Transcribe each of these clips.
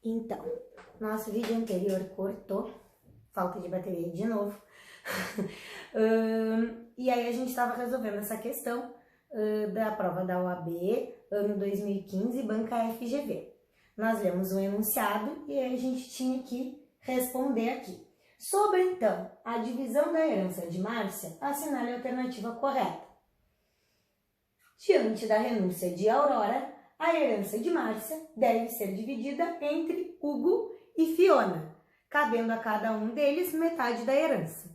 Então, nosso vídeo anterior cortou, falta de bateria de novo. E aí a gente estava resolvendo essa questão da prova da OAB, ano 2015, banca FGV. Nós lemos um enunciado e aí a gente tinha que responder aqui. Sobre, então, a divisão da herança de Márcia, assinale a alternativa correta. Diante da renúncia de Aurora, a herança de Márcia deve ser dividida entre Hugo e Fiona, cabendo a cada um deles metade da herança.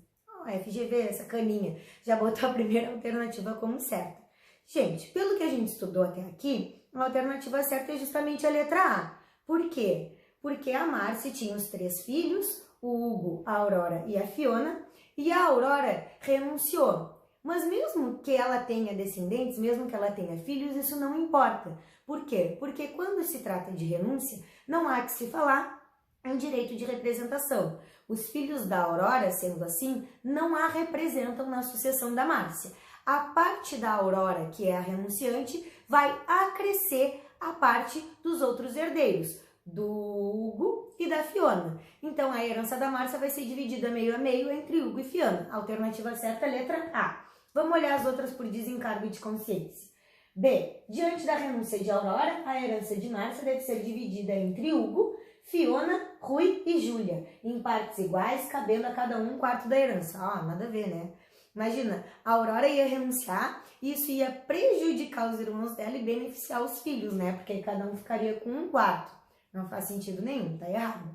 A FGV, essa caninha, já botou a primeira alternativa como certa. Gente, pelo que a gente estudou até aqui, a alternativa certa é justamente a letra A. Por quê? Porque a Márcia tinha os 3 filhos, o Hugo, a Aurora e a Fiona, e a Aurora renunciou. Mas mesmo que ela tenha descendentes, mesmo que ela tenha filhos, isso não importa. Por quê? Porque quando se trata de renúncia, não há que se falar em direito de representação. Os filhos da Aurora, sendo assim, não a representam na sucessão da Márcia. A parte da Aurora, que é a renunciante, vai acrescer a parte dos outros herdeiros, do Hugo e da Fiona. Então, a herança da Márcia vai ser dividida meio a meio entre Hugo e Fiona. Alternativa certa, letra A. Vamos olhar as outras por desencargo de consciência. B. Diante da renúncia de Aurora, a herança de Márcia deve ser dividida entre Hugo, Fiona, Rui e Júlia, em partes iguais, cabendo a cada um 1/4 da herança. Nada a ver, né? Imagina, a Aurora ia renunciar e isso ia prejudicar os irmãos dela e beneficiar os filhos, né? Porque aí cada um ficaria com 1/4. Não faz sentido nenhum, tá errado.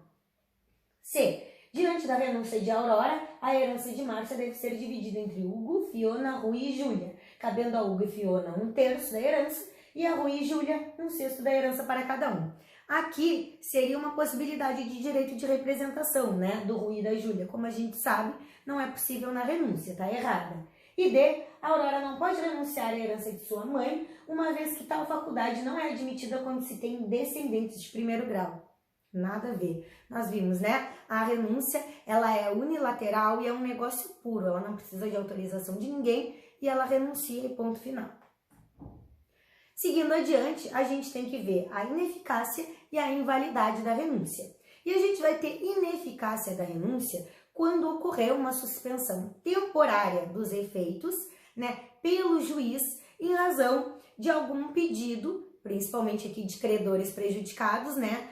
C. Diante da renúncia de Aurora, a herança de Márcia deve ser dividida entre Hugo, Fiona, Rui e Júlia, cabendo a Hugo e Fiona 1/3 da herança e a Rui e Júlia 1/6 da herança para cada um. Aqui seria uma possibilidade de direito de representação, né, do Rui e da Júlia. Como a gente sabe, não é possível na renúncia, tá errada. E D. A Aurora não pode renunciar à herança de sua mãe, uma vez que tal faculdade não é admitida quando se tem descendentes de primeiro grau. Nada a ver. Nós vimos, né? A renúncia, ela é unilateral e é um negócio puro. Ela não precisa de autorização de ninguém e ela renuncia e ponto final. Seguindo adiante, a gente tem que ver a ineficácia e a invalidade da renúncia. E a gente vai ter ineficácia da renúncia quando ocorrer uma suspensão temporária dos efeitos, né, pelo juiz em razão de algum pedido, principalmente aqui de credores prejudicados, né,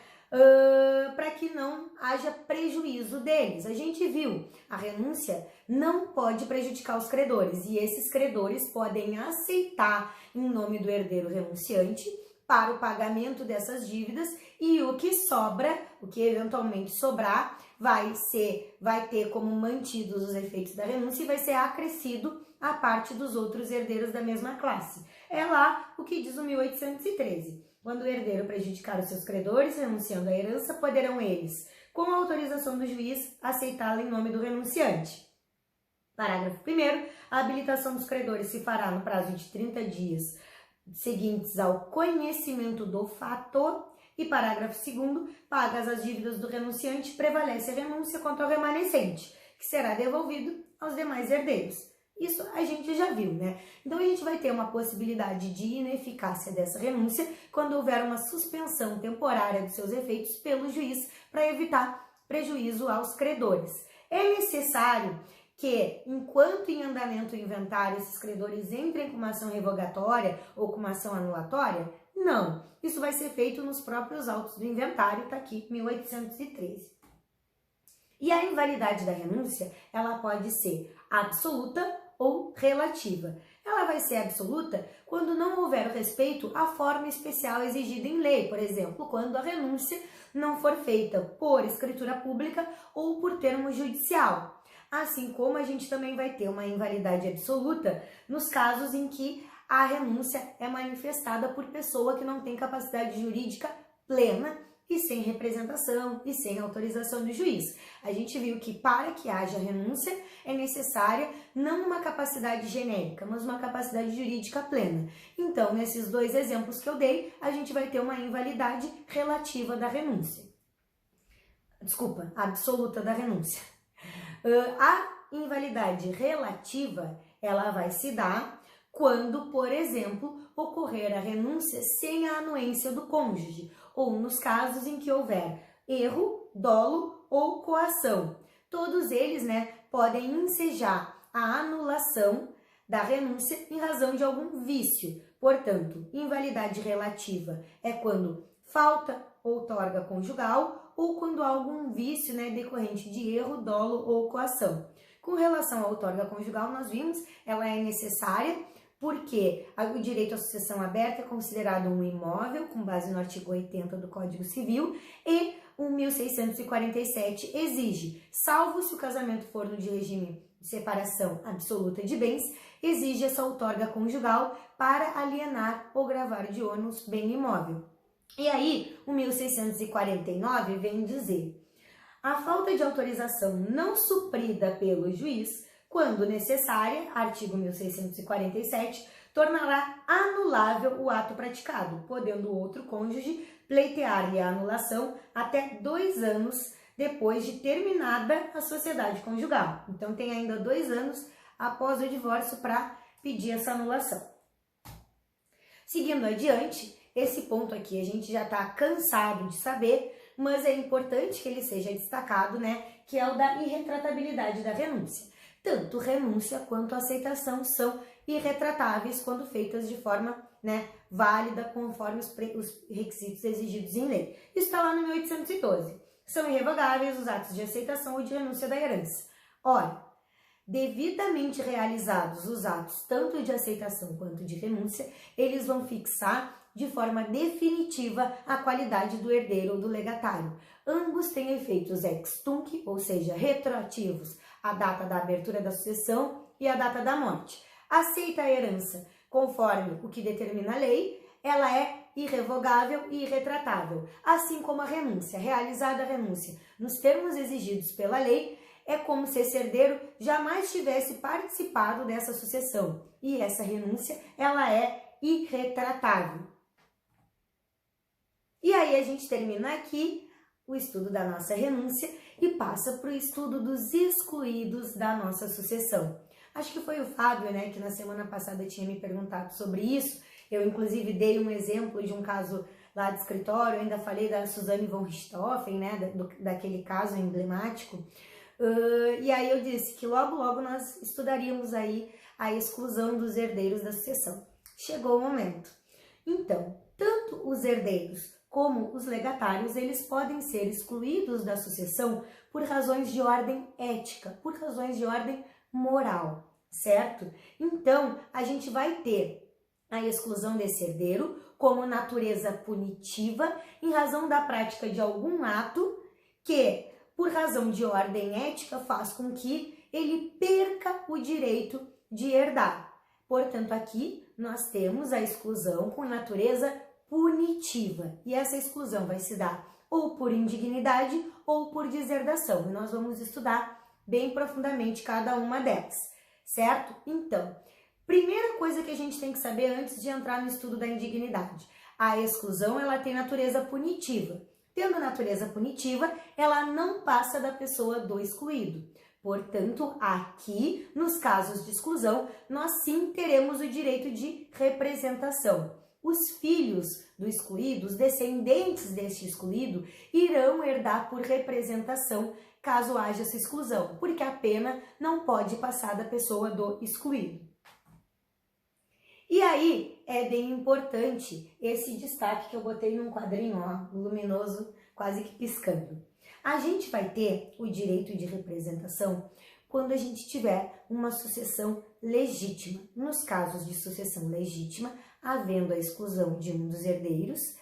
para que não haja prejuízo deles. A gente viu, a renúncia não pode prejudicar os credores e esses credores podem aceitar em nome do herdeiro renunciante para o pagamento dessas dívidas e o que sobra, o que eventualmente sobrar, vai ter como mantidos os efeitos da renúncia e vai ser acrescido a parte dos outros herdeiros da mesma classe. É lá o que diz o 1813. Quando o herdeiro prejudicar os seus credores, renunciando à herança, poderão eles, com a autorização do juiz, aceitá-la em nome do renunciante. Parágrafo 1º. A habilitação dos credores se fará no prazo de 30 dias seguintes ao conhecimento do fato. E parágrafo 2º. Pagas as dívidas do renunciante, prevalece a renúncia quanto ao remanescente, que será devolvido aos demais herdeiros. Isso a gente já viu, né? Então, a gente vai ter uma possibilidade de ineficácia dessa renúncia quando houver uma suspensão temporária dos seus efeitos pelo juiz para evitar prejuízo aos credores. É necessário que, enquanto em andamento o inventário, esses credores entrem com uma ação revogatória ou com uma ação anulatória? Não. Isso vai ser feito nos próprios autos do inventário, tá aqui, 1813. E a invalidade da renúncia, ela pode ser absoluta ou relativa. Ela vai ser absoluta quando não houver respeito à forma especial exigida em lei, por exemplo, quando a renúncia não for feita por escritura pública ou por termo judicial. Assim como a gente também vai ter uma invalidade absoluta nos casos em que a renúncia é manifestada por pessoa que não tem capacidade jurídica plena e sem representação e sem autorização do juiz. A gente viu que para que haja renúncia é necessária não uma capacidade genérica, mas uma capacidade jurídica plena. Então, nesses 2 exemplos que eu dei, a gente vai ter uma invalidade relativa da renúncia. Desculpa, absoluta da renúncia. A invalidade relativa, ela vai se dar quando, por exemplo, ocorrer a renúncia sem a anuência do cônjuge, ou nos casos em que houver erro, dolo ou coação. Todos eles, podem ensejar a anulação da renúncia em razão de algum vício. Portanto, invalidade relativa é quando falta outorga conjugal ou quando há algum vício decorrente de erro, dolo ou coação. Com relação à outorga conjugal, nós vimos, ela é necessária porque o direito à sucessão aberta é considerado um imóvel, com base no artigo 80 do Código Civil, e o 1647 exige, salvo se o casamento for no de regime de separação absoluta de bens, exige essa outorga conjugal para alienar ou gravar de ônus bem imóvel. E aí, o 1649 vem dizer: a falta de autorização não suprida pelo juiz, quando necessária, artigo 1647, tornará anulável o ato praticado, podendo o outro cônjuge pleitear-lhe a anulação até 2 anos depois de terminada a sociedade conjugal. Então, tem ainda 2 anos após o divórcio para pedir essa anulação. Seguindo adiante, esse ponto aqui a gente já está cansado de saber, mas é importante que ele seja destacado, que é o da irretratabilidade da renúncia. Tanto renúncia quanto aceitação são irretratáveis quando feitas de forma válida, conforme os requisitos exigidos em lei. Isso está lá no 1812. São irrevogáveis os atos de aceitação ou de renúncia da herança. Ora, devidamente realizados os atos tanto de aceitação quanto de renúncia, eles vão fixar de forma definitiva a qualidade do herdeiro ou do legatário. Ambos têm efeitos ex tunc, ou seja, retroativos à data da abertura da sucessão e à data da morte. Aceita a herança conforme o que determina a lei, ela é irrevogável e irretratável, assim como a renúncia. Realizada a renúncia nos termos exigidos pela lei, é como se esse herdeiro jamais tivesse participado dessa sucessão, e essa renúncia, ela é irretratável. E aí a gente termina aqui o estudo da nossa renúncia e passa para o estudo dos excluídos da nossa sucessão. Acho que foi o Fábio, que na semana passada tinha me perguntado sobre isso. Eu, inclusive, dei um exemplo de um caso lá de escritório, eu ainda falei da Suzane von Richthofen, daquele caso emblemático. E aí eu disse que logo nós estudaríamos aí a exclusão dos herdeiros da sucessão. Chegou o momento. Então, tanto os herdeiros como os legatários, eles podem ser excluídos da sucessão por razões de ordem ética, por razões de ordem moral, certo? Então, a gente vai ter a exclusão desse herdeiro como natureza punitiva em razão da prática de algum ato que, por razão de ordem ética, faz com que ele perca o direito de herdar. Portanto, aqui nós temos a exclusão com natureza punitiva. E essa exclusão vai se dar ou por indignidade ou por deserdação. E nós vamos estudar bem profundamente cada uma delas, certo? Então, primeira coisa que a gente tem que saber antes de entrar no estudo da indignidade. A exclusão, ela tem natureza punitiva. Tendo natureza punitiva, ela não passa da pessoa do excluído. Portanto, aqui, nos casos de exclusão, nós sim teremos o direito de representação. Os filhos do excluído, os descendentes deste excluído, irão herdar por representação caso haja essa exclusão, porque a pena não pode passar da pessoa do excluído. E aí é bem importante esse destaque que eu botei num quadrinho, luminoso, quase que piscando. A gente vai ter o direito de representação quando a gente tiver uma sucessão legítima. Nos casos de sucessão legítima, havendo a exclusão de um dos herdeiros,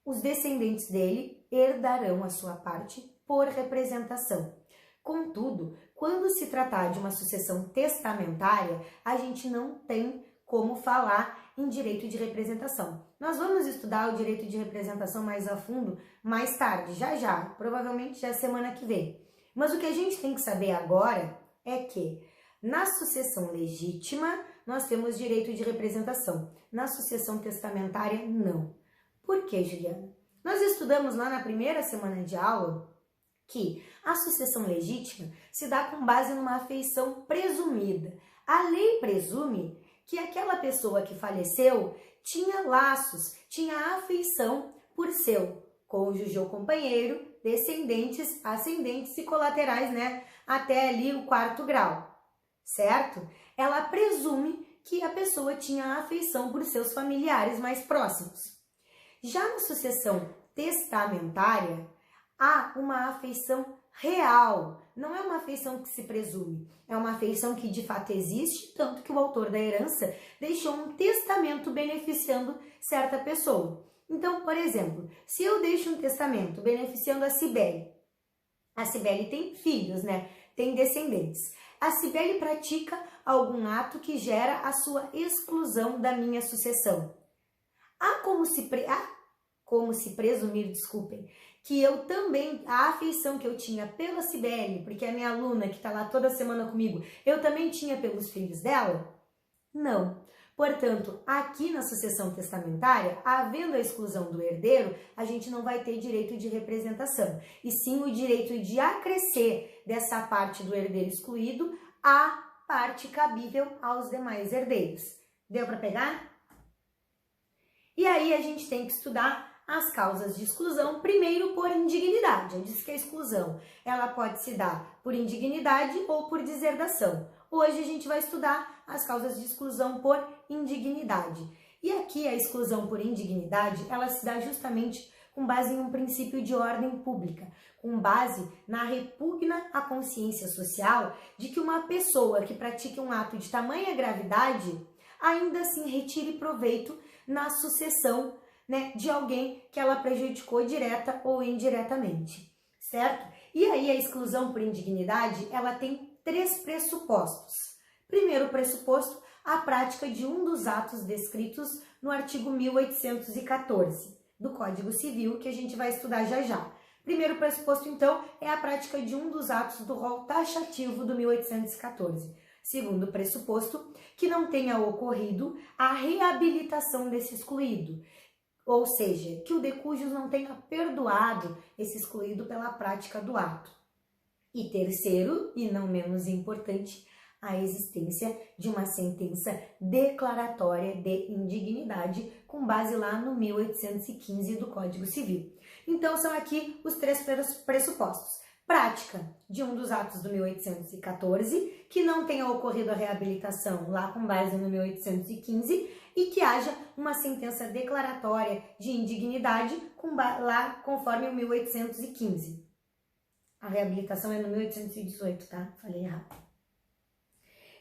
os descendentes dele herdarão a sua parte por representação. Contudo, quando se tratar de uma sucessão testamentária, a gente não tem como falar em direito de representação. Nós vamos estudar o direito de representação mais a fundo mais tarde, já, provavelmente já semana que vem. Mas o que a gente tem que saber agora é que na sucessão legítima nós temos direito de representação, na sucessão testamentária não. Por quê, Juliana? Nós estudamos lá na primeira semana de aula que a sucessão legítima se dá com base numa afeição presumida. A lei presume que aquela pessoa que faleceu tinha laços, tinha afeição por seu cônjuge ou companheiro, descendentes, ascendentes e colaterais, né? Até ali o 4º grau, certo? Ela presume que a pessoa tinha afeição por seus familiares mais próximos. Já na sucessão testamentária, há uma afeição real, não é uma afeição que se presume, é uma afeição que de fato existe, tanto que o autor da herança deixou um testamento beneficiando certa pessoa. Então, por exemplo, se eu deixo um testamento beneficiando a Cibele tem filhos, né? Tem descendentes. A Cibele pratica algum ato que gera a sua exclusão da minha sucessão. Há como se presumir, que eu também, a afeição que eu tinha pela Cibele, porque é minha aluna que está lá toda semana comigo, eu também tinha pelos filhos dela? Não. Portanto, aqui na sucessão testamentária, havendo a exclusão do herdeiro, a gente não vai ter direito de representação, e sim o direito de acrescer dessa parte do herdeiro excluído à parte cabível aos demais herdeiros. Deu para pegar? E aí a gente tem que estudar as causas de exclusão, primeiro por indignidade. Eu disse que a exclusão ela pode se dar por indignidade ou por deserdação. Hoje a gente vai estudar as causas de exclusão por indignidade. E aqui a exclusão por indignidade, ela se dá justamente com base em um princípio de ordem pública, com base na repugna à consciência social de que uma pessoa que pratique um ato de tamanha gravidade ainda assim retire proveito na sucessão, né, de alguém que ela prejudicou direta ou indiretamente, certo? E aí a exclusão por indignidade, ela tem 3 pressupostos. Primeiro pressuposto, a prática de um dos atos descritos no artigo 1814 do Código Civil, que a gente vai estudar já já. Primeiro pressuposto, então, é a prática de um dos atos do rol taxativo do 1814. Segundo pressuposto, que não tenha ocorrido a reabilitação desse excluído, ou seja, que o de cujus não tenha perdoado esse excluído pela prática do ato. E terceiro, e não menos importante, a existência de uma sentença declaratória de indignidade com base lá no 1815 do Código Civil. Então, são aqui os 3 pressupostos. Prática de um dos atos do 1814, que não tenha ocorrido a reabilitação lá com base no 1815 e que haja uma sentença declaratória de indignidade lá conforme o 1815. A reabilitação é no 1818, tá? Falei errado.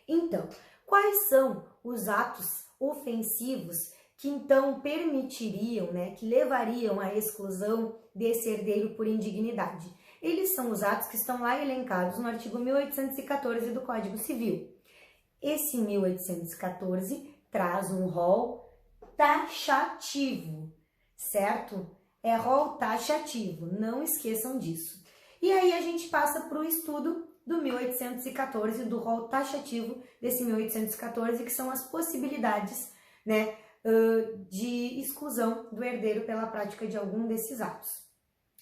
Então, quais são os atos ofensivos que então permitiriam, né, que levariam à exclusão desse herdeiro por indignidade? Eles são os atos que estão lá elencados no artigo 1814 do Código Civil. Esse 1814 traz um rol taxativo, certo? É rol taxativo, não esqueçam disso. E aí a gente passa para o estudo do 1814, do rol taxativo desse 1814, que são as possibilidades, né, de exclusão do herdeiro pela prática de algum desses atos.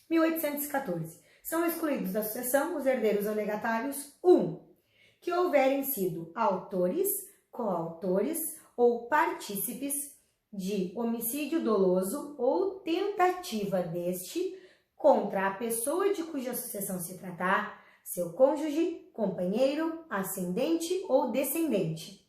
1814. São excluídos da sucessão os herdeiros ou legatários 1. Que houverem sido autores, coautores ou partícipes de homicídio doloso ou tentativa deste contra a pessoa de cuja sucessão se tratar, seu cônjuge, companheiro, ascendente ou descendente.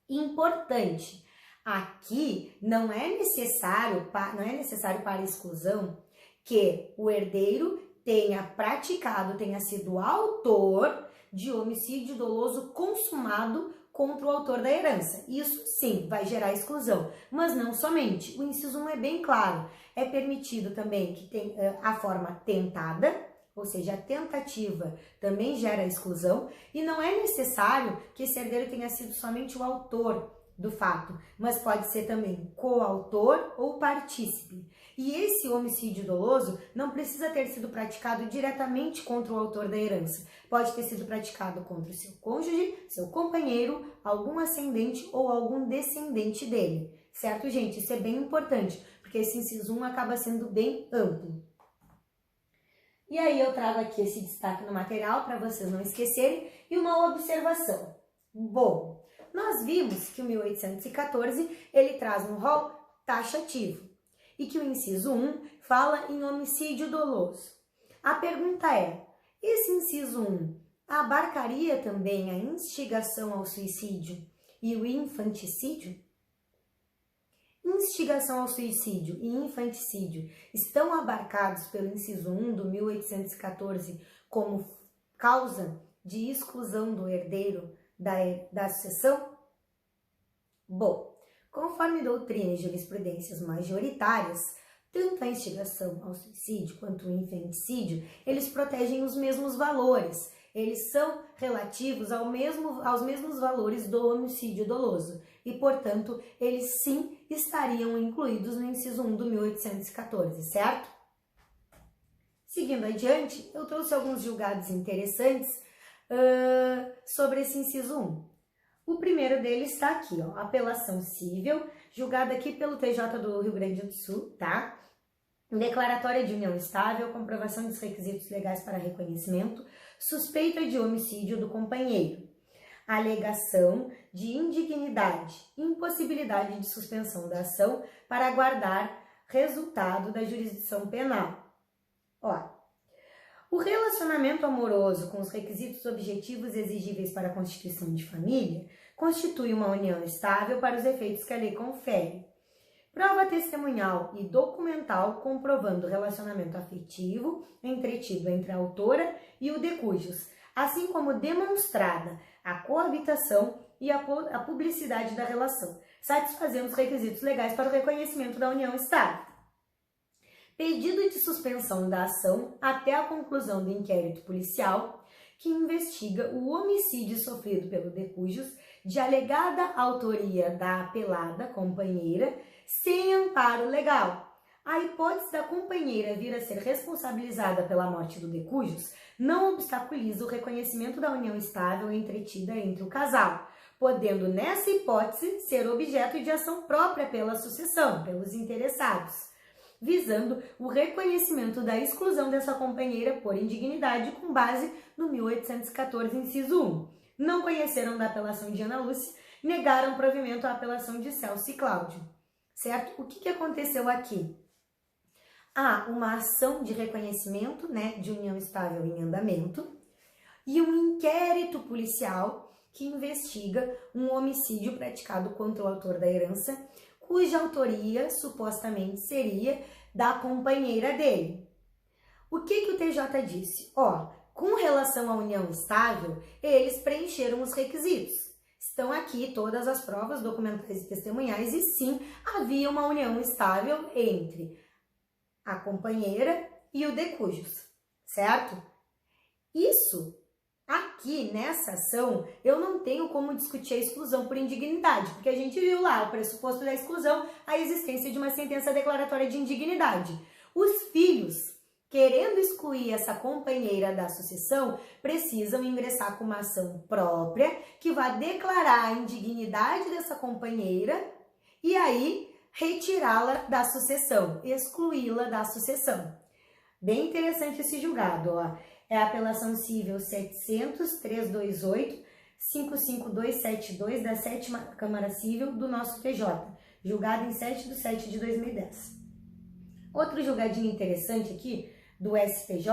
Importante, aqui não é necessário para a exclusão que o herdeiro tenha praticado, tenha sido autor de homicídio doloso consumado contra o autor da herança. Isso sim vai gerar exclusão, mas não somente. O inciso 1 é bem claro. É permitido também que tenha a forma tentada, ou seja, a tentativa também gera exclusão, e não é necessário que esse herdeiro tenha sido somente o autor do fato, mas pode ser também coautor ou partícipe. E esse homicídio doloso não precisa ter sido praticado diretamente contra o autor da herança. Pode ter sido praticado contra o seu cônjuge, seu companheiro, algum ascendente ou algum descendente dele. Certo, gente? Isso é bem importante, porque esse inciso 1 acaba sendo bem amplo. E aí eu trago aqui esse destaque no material para vocês não esquecerem e uma observação. Bom, nós vimos que o 1814 ele traz um rol taxativo e que o inciso 1 fala em homicídio doloso. A pergunta é, esse inciso 1 abarcaria também a instigação ao suicídio e o infanticídio? Instigação ao suicídio e infanticídio estão abarcados pelo inciso 1 do 1814 como causa de exclusão do herdeiro da sucessão? Bom, conforme doutrina e jurisprudências majoritárias, tanto a instigação ao suicídio quanto o infanticídio, eles protegem os mesmos valores. Eles são relativos aos mesmos valores do homicídio doloso e, portanto, eles sim estariam incluídos no inciso 1 do 1814, certo? Seguindo adiante, eu trouxe alguns julgados interessantes sobre esse inciso 1. O primeiro deles está aqui, ó, apelação cível, julgada aqui pelo TJ do Rio Grande do Sul, tá? Declaratória de união estável, comprovação dos requisitos legais para reconhecimento, suspeita de homicídio do companheiro, alegação de indignidade, impossibilidade de suspensão da ação para aguardar resultado da jurisdição penal. Ó, o relacionamento amoroso com os requisitos objetivos exigíveis para a constituição de família constitui uma união estável para os efeitos que a lei confere. Prova testemunhal e documental comprovando o relacionamento afetivo entretido entre a autora e o de cujos, assim como demonstrada a coabitação e a publicidade da relação, satisfazendo os requisitos legais para o reconhecimento da união estável. Pedido de suspensão da ação até a conclusão do inquérito policial que investiga o homicídio sofrido pelo de cujos de alegada autoria da apelada companheira sem amparo legal. A hipótese da companheira vir a ser responsabilizada pela morte do de cujos não obstaculiza o reconhecimento da união estável entretida entre o casal, podendo nessa hipótese ser objeto de ação própria pela sucessão, pelos interessados, visando o reconhecimento da exclusão dessa companheira por indignidade com base no 1814, inciso 1. Não conheceram da apelação de Ana Lúcia, negaram provimento à apelação de Celso e Cláudio. Certo? O que aconteceu aqui? Há uma ação de reconhecimento, né, de união estável em andamento e um inquérito policial que investiga um homicídio praticado contra o autor da herança, cuja autoria supostamente seria da companheira dele. O que o TJ disse? Ó, com relação à união estável, eles preencheram os requisitos. Estão aqui todas as provas documentais e testemunhais e sim, havia uma união estável entre a companheira e o de cujos, certo? Isso, aqui nessa ação, eu não tenho como discutir a exclusão por indignidade, porque a gente viu lá o pressuposto da exclusão, a existência de uma sentença declaratória de indignidade. Os filhos, querendo excluir essa companheira da sucessão, precisam ingressar com uma ação própria que vai declarar a indignidade dessa companheira e aí retirá-la da sucessão, excluí-la da sucessão. Bem interessante esse julgado, ó. É a apelação cível 700.328.55272 da 7ª Câmara Civil do nosso TJ, julgado em 7/7/2010. Outro julgadinho interessante aqui, do STJ,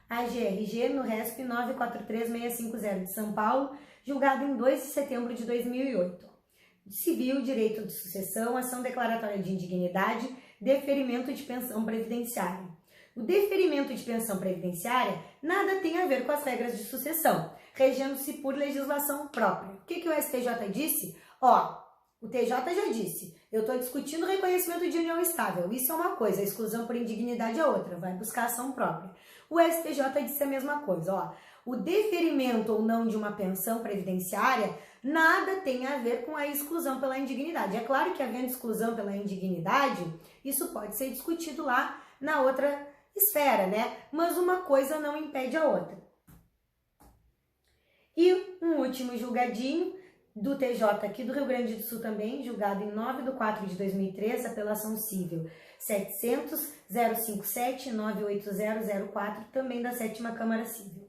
AGRG no RESP 943650 de São Paulo, julgado em 2 de setembro de 2008. Civil, direito de sucessão, ação declaratória de indignidade, deferimento de pensão previdenciária. O deferimento de pensão previdenciária nada tem a ver com as regras de sucessão, regendo-se por legislação própria. O que o STJ disse? Ó, o TJ já disse, eu estou discutindo o reconhecimento de união estável, isso é uma coisa, a exclusão por indignidade é outra, vai buscar ação própria. O STJ disse a mesma coisa, ó, o deferimento ou não de uma pensão previdenciária nada tem a ver com a exclusão pela indignidade. É claro que havendo exclusão pela indignidade, isso pode ser discutido lá na outra esfera, né? Mas uma coisa não impede a outra. E um último julgadinho do TJ aqui do Rio Grande do Sul também, julgado em 9/4/2003, apelação cível 700.057.98004, também da 7ª Câmara Civil.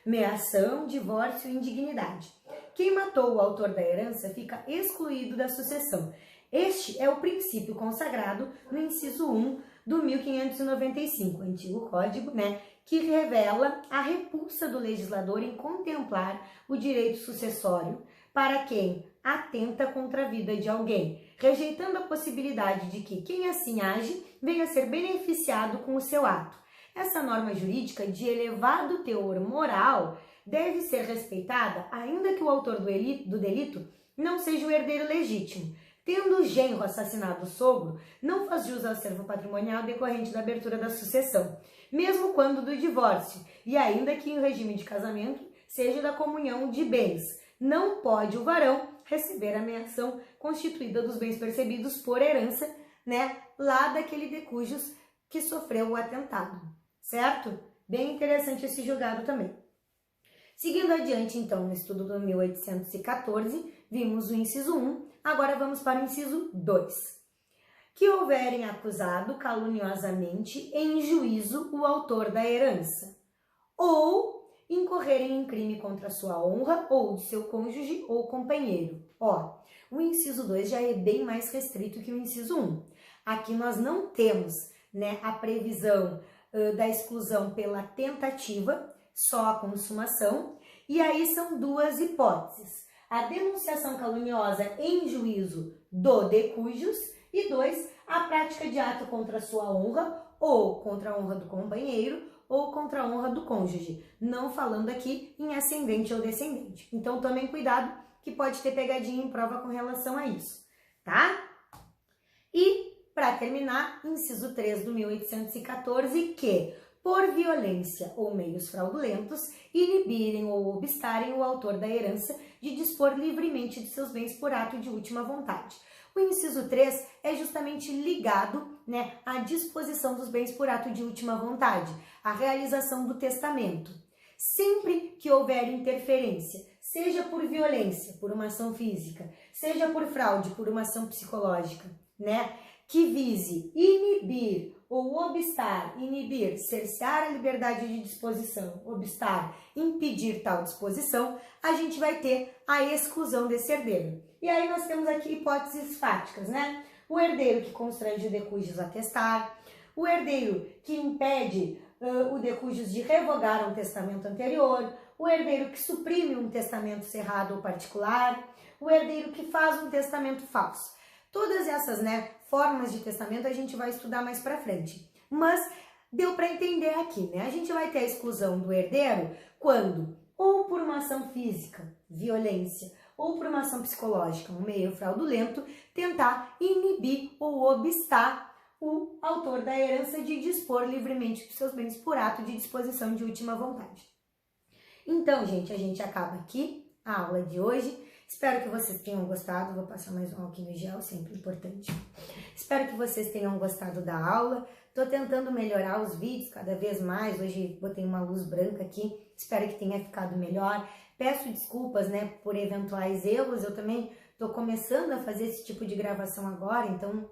Meação, divórcio e indignidade. quem matou o autor da herança fica excluído da sucessão. Este é o princípio consagrado no inciso 1 do 1595, antigo código, né, que revela a repulsa do legislador em contemplar o direito sucessório para quem atenta contra a vida de alguém, rejeitando a possibilidade de que quem assim age venha a ser beneficiado com o seu ato. Essa norma jurídica de elevado teor moral deve ser respeitada ainda que o autor do delito não seja o herdeiro legítimo. Tendo o genro assassinado o sogro, não faz jus ao acervo patrimonial decorrente da abertura da sucessão, mesmo quando do divórcio, e ainda que em regime de casamento seja da comunhão de bens. Não pode o varão receber a menção constituída dos bens percebidos por herança, né, lá daquele de cujos que sofreu o atentado, certo? Bem interessante esse julgado também. Seguindo adiante, então, no estudo do 1814, vimos o inciso 1, agora vamos para o inciso 2. Que houverem acusado caluniosamente em juízo o autor da herança, ou incorrerem em crime contra a sua honra, ou de seu cônjuge ou companheiro. Ó, o inciso 2 já é bem mais restrito que o inciso 1. Aqui nós não temos, né, a previsão da exclusão pela tentativa, só a consumação, e aí são duas hipóteses. A denunciação caluniosa em juízo do de cujos, e 2, a prática de ato contra a sua honra, ou contra a honra do companheiro, ou contra a honra do cônjuge, não falando aqui em ascendente ou descendente. Então tomem cuidado que pode ter pegadinha em prova com relação a isso, tá? E, para terminar, inciso 3 do 1814, que por violência ou meios fraudulentos, inibirem ou obstarem o autor da herança de dispor livremente de seus bens por ato de última vontade. O inciso 3 é justamente ligado, né, à disposição dos bens por ato de última vontade, à realização do testamento. Sempre que houver interferência, seja por violência, por uma ação física, seja por fraude, por uma ação psicológica, né, que vise inibir ou obstar, inibir, cercear a liberdade de disposição, obstar, impedir tal disposição, a gente vai ter a exclusão desse herdeiro. E aí nós temos aqui hipóteses fáticas, né? O herdeiro que constrange o de cujos a testar, o herdeiro que impede o de cujos de revogar um testamento anterior, o herdeiro que suprime um testamento cerrado ou particular, o herdeiro que faz um testamento falso. Todas essas, né, formas de testamento a gente vai estudar mais pra frente. Mas deu para entender aqui, né? A gente vai ter a exclusão do herdeiro quando, ou por uma ação física, violência, ou por uma ação psicológica, um meio fraudulento, tentar inibir ou obstar o autor da herança de dispor livremente dos seus bens por ato de disposição de última vontade. Então, gente, a gente acaba aqui a aula de hoje. Espero que vocês tenham gostado. Vou passar mais um álcool em gel, sempre importante. Espero que vocês tenham gostado da aula. Tô tentando melhorar os vídeos cada vez mais. Hoje botei uma luz branca aqui. Espero que tenha ficado melhor. Peço desculpas, né, por eventuais erros. Eu também tô começando a fazer esse tipo de gravação agora, então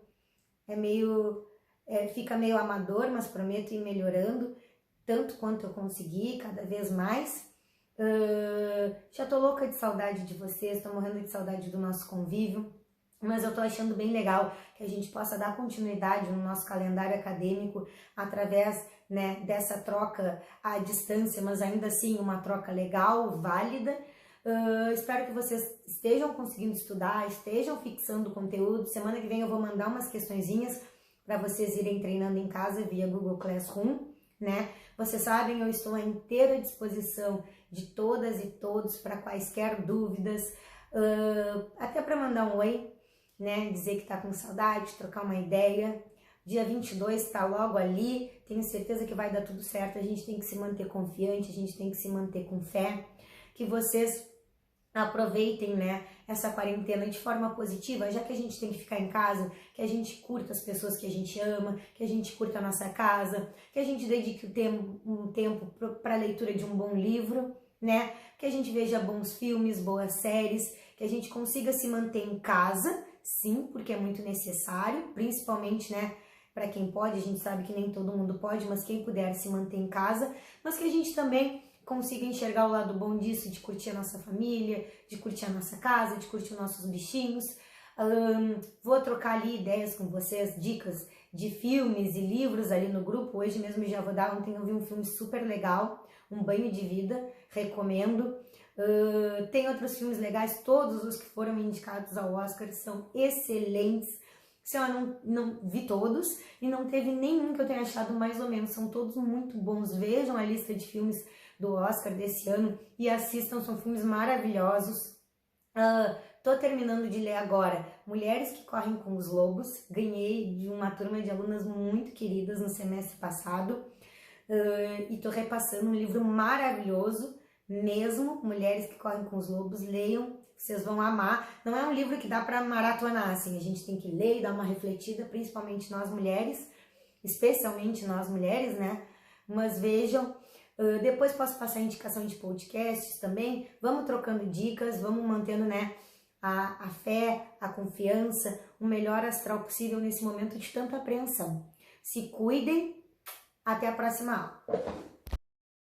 fica meio amador, mas prometo ir melhorando tanto quanto eu conseguir, cada vez mais. Já tô louca de saudade de vocês, tô morrendo de saudade do nosso convívio, mas eu tô achando bem legal que a gente possa dar continuidade no nosso calendário acadêmico através, né, dessa troca à distância, mas ainda assim uma troca legal, válida. Espero que vocês estejam conseguindo estudar, estejam fixando o conteúdo. Semana que vem eu vou mandar umas questõezinhas para vocês irem treinando em casa via Google Classroom, né? Vocês sabem, eu estou à inteira disposição de todas e todos para quaisquer dúvidas, até para mandar um oi, né? Dizer que tá com saudade, trocar uma ideia. Dia 22 está logo ali, tenho certeza que vai dar tudo certo. A gente tem que se manter confiante, a gente tem que se manter com fé. Que vocês aproveitem, né, essa quarentena de forma positiva, já que a gente tem que ficar em casa, que a gente curta as pessoas que a gente ama, que a gente curta a nossa casa, que a gente dedique um tempo para a leitura de um bom livro, né, que a gente veja bons filmes, boas séries, que a gente consiga se manter em casa, sim, porque é muito necessário, principalmente, né, para quem pode. A gente sabe que nem todo mundo pode, mas quem puder se manter em casa, mas que a gente também consiga enxergar o lado bom disso, de curtir a nossa família, de curtir a nossa casa, de curtir os nossos bichinhos. Vou trocar ali ideias com vocês, dicas de filmes e livros ali no grupo. Hoje mesmo já vou dar, ontem eu vi um filme super legal, Um Banho de Vida, recomendo. Tem outros filmes legais, todos os que foram indicados ao Oscar são excelentes. Se eu não vi todos e não teve nenhum que eu tenha achado mais ou menos, são todos muito bons. Vejam a lista de filmes do Oscar desse ano e assistam, são filmes maravilhosos. Tô terminando de ler agora Mulheres que Correm com os Lobos, ganhei de uma turma de alunas muito queridas no semestre passado, e tô repassando um livro maravilhoso mesmo, Mulheres que Correm com os Lobos, leiam, vocês vão amar. Não é um livro que dá para maratonar, assim, a gente tem que ler e dar uma refletida, principalmente nós mulheres, especialmente nós mulheres, né? Mas vejam, depois posso passar indicação de podcasts também, vamos trocando dicas, vamos mantendo, né, a fé, a confiança, o melhor astral possível nesse momento de tanta apreensão. Se cuidem, até a próxima aula.